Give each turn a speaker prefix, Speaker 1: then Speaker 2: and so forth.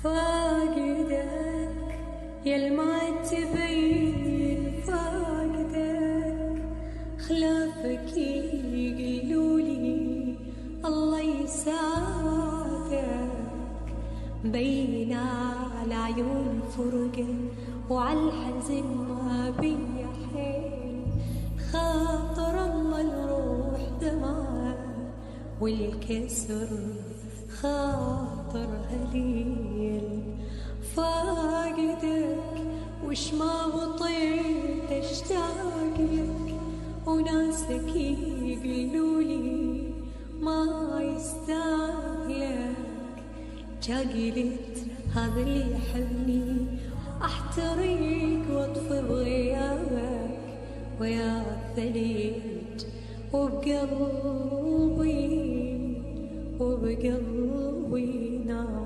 Speaker 1: فاقدك يلمع تبين فاقدك خلافك يقولولي الله يساعدك بين على عيون فرقة وعالحزن ما بي حيل خاطر الله الروح دمعة والكسر خاطر هليل فاقدك وش ما بطيت اشتاق لك وناسك يقولولي ما يستاهلك جاقلت هذا اللي يحبني احتريك واطفي بغيابك ويا الثليج وبقلبي نار